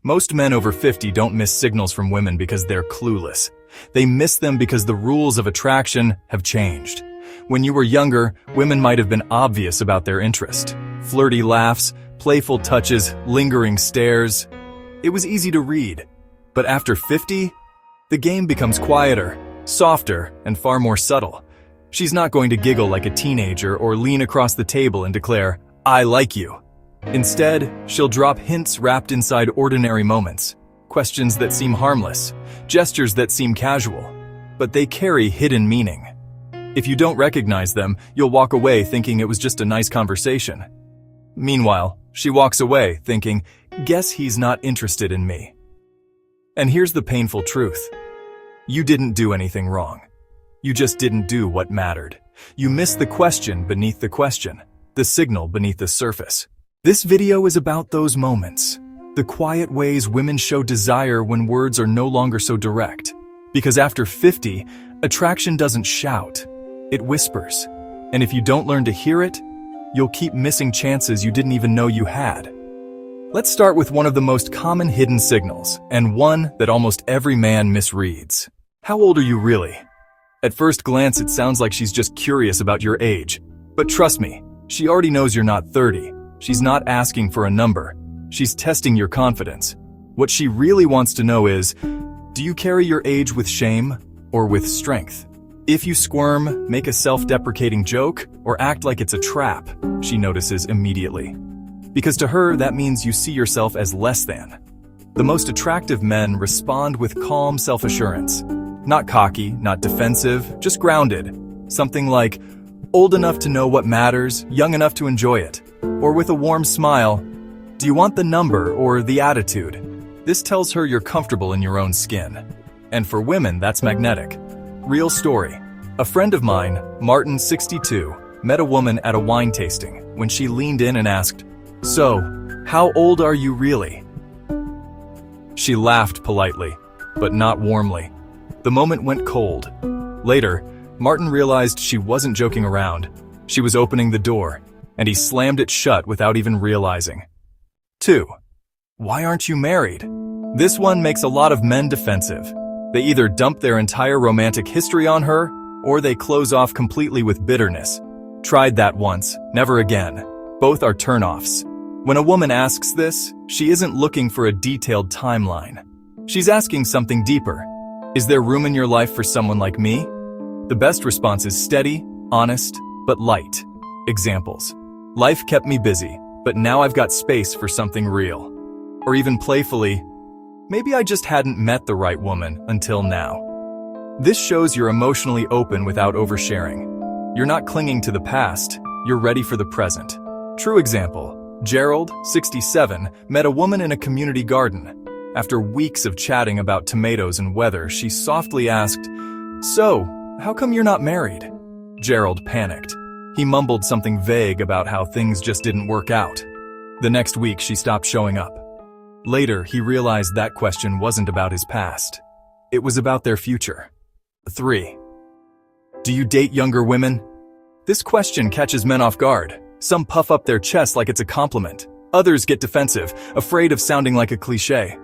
Most men over 50 don't miss signals from women because they're clueless. They miss them because the rules of attraction have changed. When you were younger, women might have been obvious about their interest. Flirty laughs, playful touches, lingering stares. It was easy to read. But after 50, the game becomes quieter, softer, and far more subtle. She's not going to giggle like a teenager or lean across the table and declare, "I like you." Instead, she'll drop hints wrapped inside ordinary moments, questions that seem harmless, gestures that seem casual, but they carry hidden meaning. If you don't recognize them, you'll walk away thinking it was just a nice conversation. Meanwhile, she walks away thinking, "Guess he's not interested in me." And here's the painful truth. You didn't do anything wrong. You just didn't do what mattered. You missed the question beneath the question, the signal beneath the surface. This video is about those moments, the quiet ways women show desire when words are no longer so direct. Because after 50, attraction doesn't shout, it whispers. And if you don't learn to hear it, you'll keep missing chances you didn't even know you had. Let's start with one of the most common hidden signals, and one that almost every man misreads. How old are you really? At first glance, it sounds like she's just curious about your age. But trust me, she already knows you're not 30. She's not asking for a number. She's testing your confidence. What she really wants to know is, do you carry your age with shame or with strength? If you squirm, make a self-deprecating joke, or act like it's a trap, she notices immediately. Because to her, that means you see yourself as less than. The most attractive men respond with calm self-assurance. Not cocky, not defensive, just grounded. Something like, old enough to know what matters, young enough to enjoy it. Or with a warm smile, do you want the number or the attitude? This tells her you're comfortable in your own skin. And for women, that's magnetic. Real story. A friend of mine, Martin, 62, met a woman at a wine tasting when she leaned in and asked, "So, how old are you really?" She laughed politely, but not warmly. The moment went cold. Later, Martin realized she wasn't joking around. She was opening the door, and he slammed it shut without even realizing. 2. Why aren't you married? This one makes a lot of men defensive. They either dump their entire romantic history on her, or they close off completely with bitterness. Tried that once, never again. Both are turnoffs. When a woman asks this, she isn't looking for a detailed timeline. She's asking something deeper. Is there room in your life for someone like me? The best response is steady, honest, but light. Examples. Life kept me busy, but now I've got space for something real. Or even playfully, maybe I just hadn't met the right woman until now. This shows you're emotionally open without oversharing. You're not clinging to the past, you're ready for the present. True example, Gerald, 67, met a woman in a community garden. After weeks of chatting about tomatoes and weather, she softly asked, "So, how come you're not married?" Gerald panicked. He mumbled something vague about how things just didn't work out. The next week, she stopped showing up. Later, he realized that question wasn't about his past. It was about their future. 3. Do you date younger women? This question catches men off guard. Some puff up their chest like it's a compliment. Others get defensive, afraid of sounding like a cliché.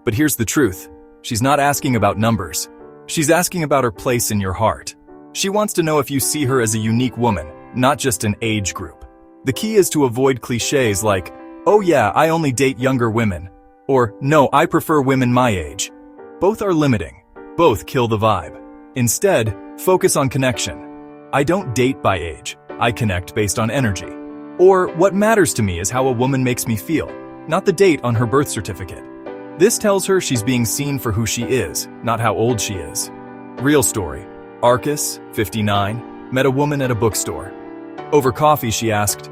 But here's the truth. She's not asking about numbers. She's asking about her place in your heart. She wants to know if you see her as a unique woman, not just an age group. The key is to avoid clichés like, "Oh yeah, I only date younger women," or "No, I prefer women my age." Both are limiting. Both kill the vibe. Instead, focus on connection. I don't date by age. I connect based on energy. Or what matters to me is how a woman makes me feel, not the date on her birth certificate. This tells her she's being seen for who she is, not how old she is. Real story. Arcus, 59, met a woman at a bookstore. Over coffee, she asked,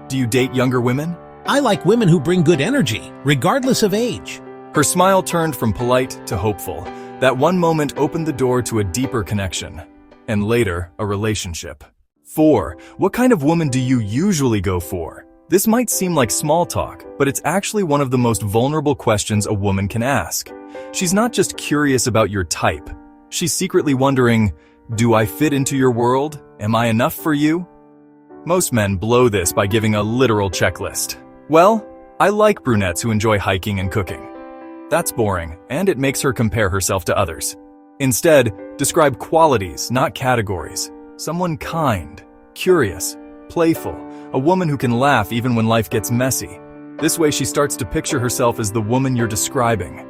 "Do you date younger women?" I like women who bring good energy, regardless of age. Her smile turned from polite to hopeful. That one moment opened the door to a deeper connection, and later, a relationship. 4. What kind of woman do you usually go for? This might seem like small talk, but it's actually one of the most vulnerable questions a woman can ask. She's not just curious about your type. She's secretly wondering, do I fit into your world? Am I enough for you? Most men blow this by giving a literal checklist. Well, I like brunettes who enjoy hiking and cooking. That's boring, and it makes her compare herself to others. Instead, describe qualities, not categories. Someone kind, curious, playful, a woman who can laugh even when life gets messy. This way she starts to picture herself as the woman you're describing.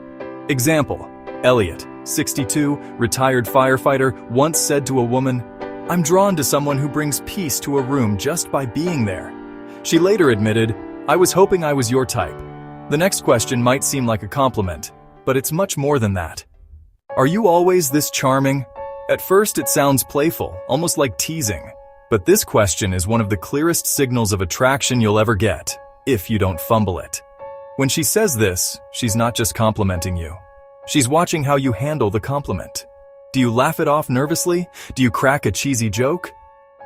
Example, Elliot, 62, retired firefighter, once said to a woman, "I'm drawn to someone who brings peace to a room just by being there." She later admitted, "I was hoping I was your type." The next question might seem like a compliment, but it's much more than that. Are you always this charming? At first it sounds playful, almost like teasing. But this question is one of the clearest signals of attraction you'll ever get, if you don't fumble it. When she says this, she's not just complimenting you. She's watching how you handle the compliment. Do you laugh it off nervously? Do you crack a cheesy joke?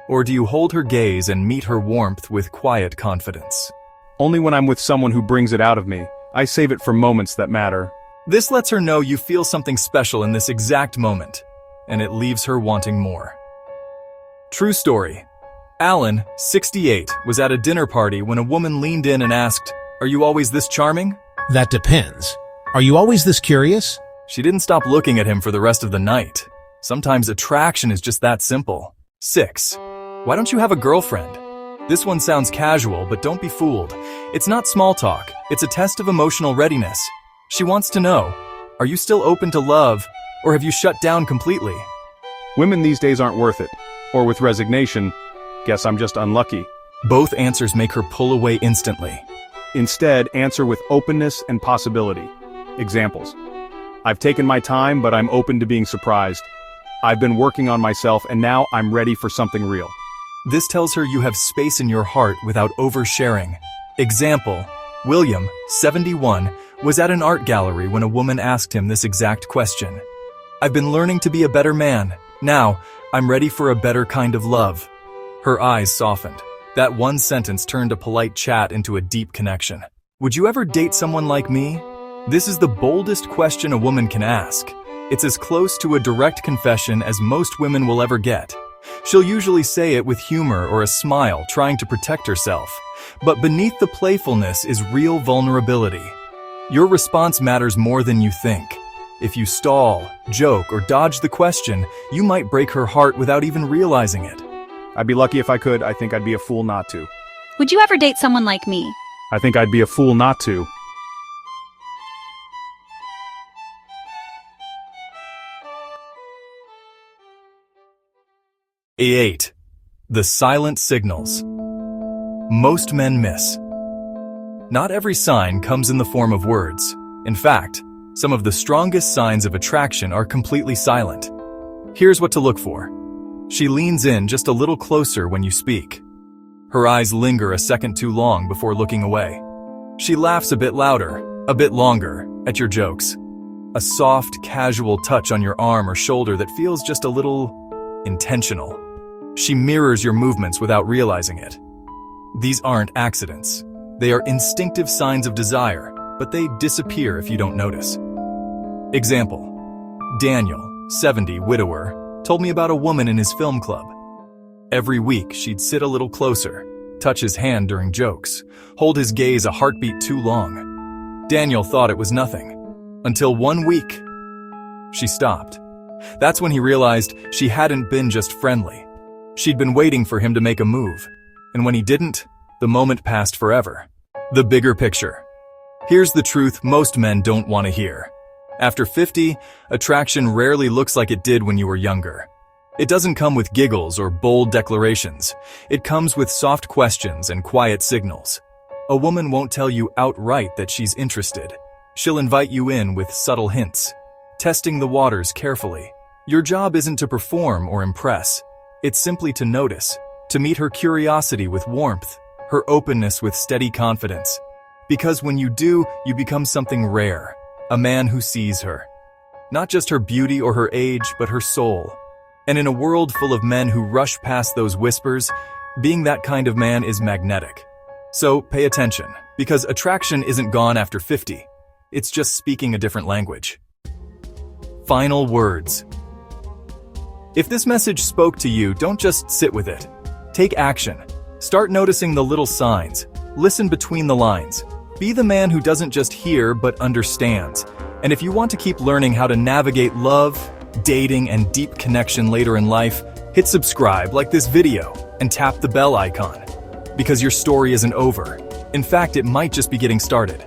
Or do you hold her gaze and meet her warmth with quiet confidence? Only when I'm with someone who brings it out of me. I save it for moments that matter. This lets her know you feel something special in this exact moment, and it leaves her wanting more. True story. Alan, 68, was at a dinner party when a woman leaned in and asked, "Are you always this charming?" That depends. Are you always this curious? She didn't stop looking at him for the rest of the night. Sometimes attraction is just that simple. 6. Why don't you have a girlfriend? This one sounds casual, but don't be fooled. It's not small talk. It's a test of emotional readiness. She wants to know, are you still open to love, or have you shut down completely? Women these days aren't worth it. Or with resignation, guess I'm just unlucky. Both answers make her pull away instantly. Instead, answer with openness and possibility. Examples. I've taken my time, but I'm open to being surprised. I've been working on myself, and now I'm ready for something real. This tells her you have space in your heart without oversharing. Example, William, 71, was at an art gallery when a woman asked him this exact question. "I've been learning to be a better man. Now, I'm ready for a better kind of love." Her eyes softened. That one sentence turned a polite chat into a deep connection. Would you ever date someone like me? This is the boldest question a woman can ask. It's as close to a direct confession as most women will ever get. She'll usually say it with humor or a smile, trying to protect herself. But beneath the playfulness is real vulnerability. Your response matters more than you think. If you stall, joke, or dodge the question, you might break her heart without even realizing it. I'd be lucky if I could. I think I'd be a fool not to. Would you ever date someone like me? I think I'd be a fool not to. A8. The silent signals. Most men miss. Not every sign comes in the form of words. In fact, some of the strongest signs of attraction are completely silent. Here's what to look for. She leans in just a little closer when you speak. Her eyes linger a second too long before looking away. She laughs a bit louder, a bit longer, at your jokes. A soft, casual touch on your arm or shoulder that feels just a little intentional. She mirrors your movements without realizing it. These aren't accidents. They are instinctive signs of desire, but they disappear if you don't notice. Example. Daniel, 70, widower, told me about a woman in his film club. Every week, she'd sit a little closer, touch his hand during jokes, hold his gaze a heartbeat too long. Daniel thought it was nothing. Until one week, she stopped. That's when he realized she hadn't been just friendly. She'd been waiting for him to make a move, and when he didn't, the moment passed forever. The bigger picture. Here's the truth most men don't want to hear. After 50, attraction rarely looks like it did when you were younger. It doesn't come with giggles or bold declarations. It comes with soft questions and quiet signals. A woman won't tell you outright that she's interested. She'll invite you in with subtle hints, testing the waters carefully. Your job isn't to perform or impress. It's simply to notice, to meet her curiosity with warmth, her openness with steady confidence. Because when you do, you become something rare, a man who sees her. Not just her beauty or her age, but her soul. And in a world full of men who rush past those whispers, being that kind of man is magnetic. So pay attention, because attraction isn't gone after 50. It's just speaking a different language. Final words. If this message spoke to you, don't just sit with it. Take action. Start noticing the little signs. Listen between the lines. Be the man who doesn't just hear but understands. And if you want to keep learning how to navigate love, dating, and deep connection later in life, hit subscribe, like this video, and tap the bell icon. Because your story isn't over. In fact, it might just be getting started.